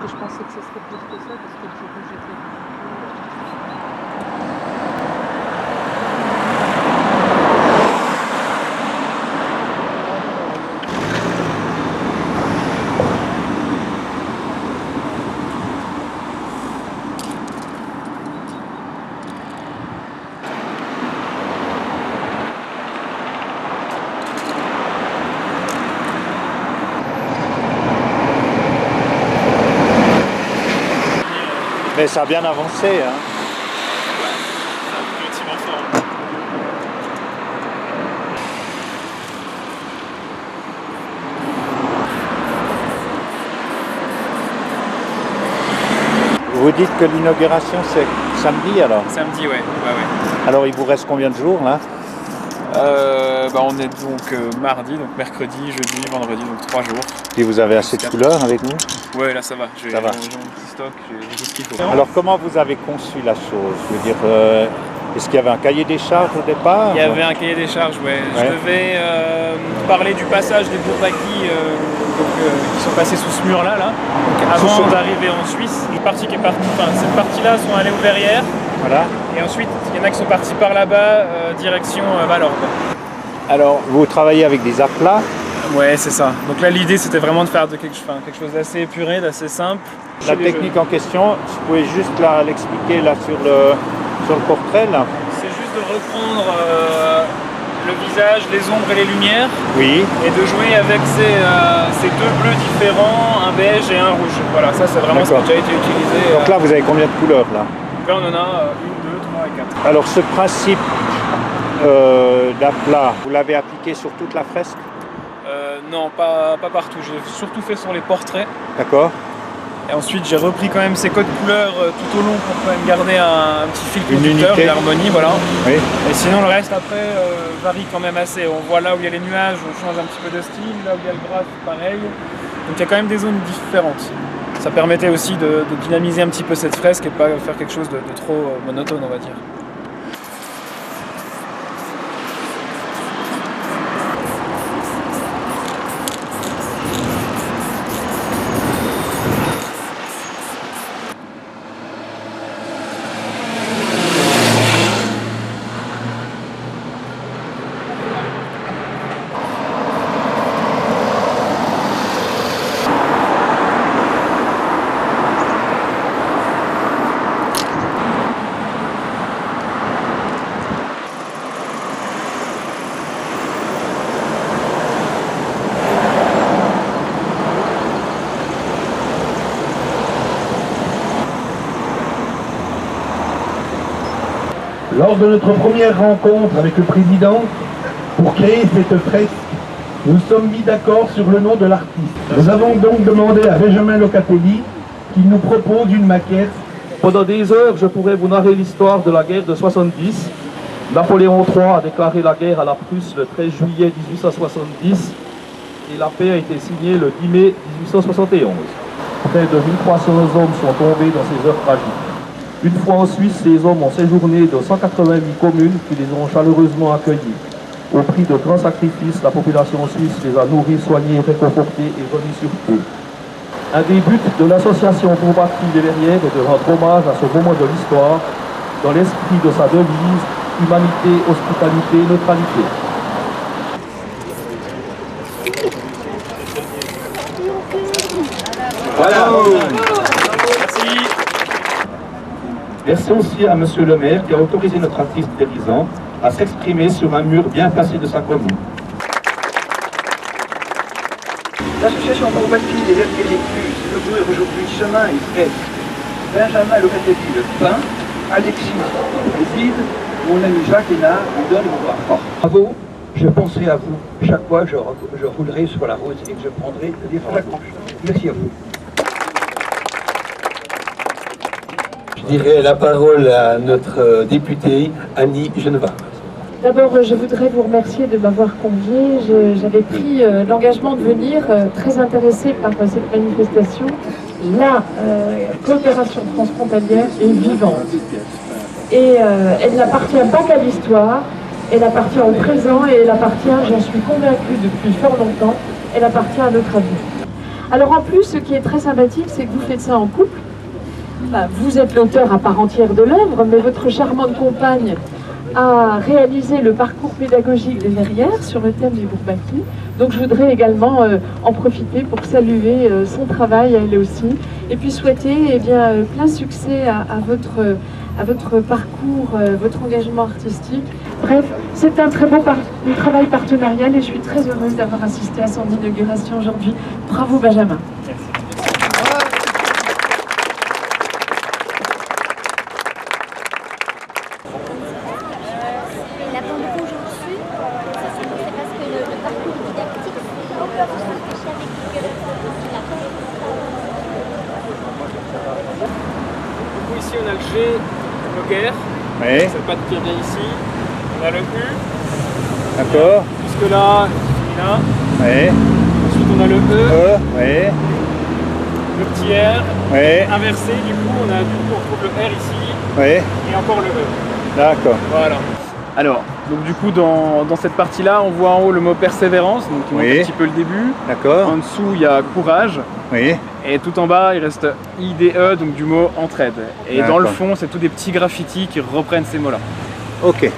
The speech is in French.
que je pensais que ça serait plus que ça, parce que le jour où j'étais... Mais ça a bien avancé, hein. Vous dites que l'inauguration c'est samedi alors? Samedi, ouais. Alors il vous reste combien de jours là? On est donc mardi, donc mercredi, jeudi, vendredi, donc 3 jours. Et vous avez assez de couleurs avec vous? Ouais, là ça va, j'ai Ça va. mon petit stock, j'ai tout ce qu'il faut. Alors comment vous avez conçu la chose? Je veux dire, est-ce qu'il y avait un cahier des charges au départ? Il y avait un cahier des charges, ouais. Je devais parler du passage des Bourbaki qui sont passés sous ce mur-là, donc avant d'arriver en Suisse. Une partie qui est partie, cette partie-là sont allées aux Verrières. Voilà. Et ensuite, il y en a qui sont partis par là-bas, direction Valorbe. Alors, vous travaillez avec des aplats? Ouais, c'est ça. Donc là, l'idée, c'était vraiment de faire quelque chose d'assez épuré, d'assez simple. La technique en question, vous pouvez juste l'expliquer là sur le portrait là. C'est juste de reprendre le visage, les ombres et les lumières. Oui. Et de jouer avec ces deux bleus différents, un beige et un rouge. Voilà, ça c'est vraiment ce qui a déjà été utilisé. Donc là, vous avez combien de couleurs là? Là, on en a 1, 2, 3 et 4. Alors ce principe d'aplat, vous l'avez appliqué sur toute la fresque? Non, pas partout. J'ai surtout fait sur les portraits. D'accord. Et ensuite, j'ai repris quand même ces codes couleurs tout au long pour quand même garder un petit fil conducteur, une harmonie, voilà. Oui. Et sinon, le reste après varie quand même assez. On voit là où il y a les nuages, on change un petit peu de style. Là où il y a le graphe, pareil. Donc il y a quand même des zones différentes. Ça permettait aussi de dynamiser un petit peu cette fresque et pas faire quelque chose de trop monotone, on va dire. Lors de notre première rencontre avec le président, pour créer cette fresque, nous sommes mis d'accord sur le nom de l'artiste. Nous avons donc demandé à Benjamin Locatelli qu'il nous propose une maquette. Pendant des heures, je pourrais vous narrer l'histoire de la guerre de 70. Napoléon III a déclaré la guerre à la Prusse le 13 juillet 1870 et la paix a été signée le 10 mai 1871. Près de 1300 hommes sont tombés dans ces heures tragiques. Une fois en Suisse, ces hommes ont séjourné dans 188 communes qui les ont chaleureusement accueillis. Au prix de grands sacrifices, la population suisse les a nourris, soignés, réconfortés et remis sur pied. Un des buts de l'association Bourbaki des Verrières est de rendre hommage à ce moment de l'histoire dans l'esprit de sa devise « Humanité, hospitalité, neutralité ». Voilà. Merci. Merci aussi à Monsieur le maire qui a autorisé notre artiste paysan à s'exprimer sur un mur bien placé de sa commune. L'association Bourbaki des Verrières Écluses inaugure aujourd'hui chemin et fresque. Benjamin Locatelli le peint, Alexis préside, mon ami Jacques Hénard lui donne le bras fort. Bravo, je penserai à vous chaque fois que je roulerai sur la route et que je prendrai le livre à la gauche. Merci à vous. Je dirais la parole à notre députée Annie Genevard. D'abord, je voudrais vous remercier de m'avoir conviée. J'avais pris l'engagement de venir, très intéressée par cette manifestation. La coopération transfrontalière est vivante. Et elle n'appartient pas qu'à l'histoire, elle appartient au présent et elle appartient, j'en suis convaincue depuis fort longtemps, elle appartient à notre avenir. Alors en plus, ce qui est très sympathique, c'est que vous faites ça en couple. Bah, vous êtes l'auteur à part entière de l'œuvre, mais votre charmante compagne a réalisé le parcours pédagogique des Verrières sur le thème des Bourbaki. Donc je voudrais également en profiter pour saluer son travail à elle aussi, et puis souhaiter eh bien, plein succès à votre parcours, votre engagement artistique. Bref, c'est un très beau travail partenarial et je suis très heureuse d'avoir assisté à son inauguration aujourd'hui. Bravo Benjamin. Merci. Il n'a pas beaucoup aujourd'hui. Ça, c'est parce que le parcours didactique, c'est encore plus réfléchi avec Du coup, ici, on a le G, le guerre. Oui. C'est le pas de Pierre bien ici. On a le U. D'accord. Jusque là, féminin. Oui. Ensuite, on a le E. Oui. Le petit R. Oui. Inversé, du coup, on trouve le R ici. Oui. Et encore le E. D'accord. Voilà. Alors, donc du coup, dans cette partie-là, on voit en haut le mot persévérance, donc qui montre un petit peu le début. D'accord. En dessous, il y a courage. Oui. Et tout en bas, il reste IDE, donc du mot entraide. Et dans le fond, c'est tous des petits graffitis qui reprennent ces mots-là. Ok.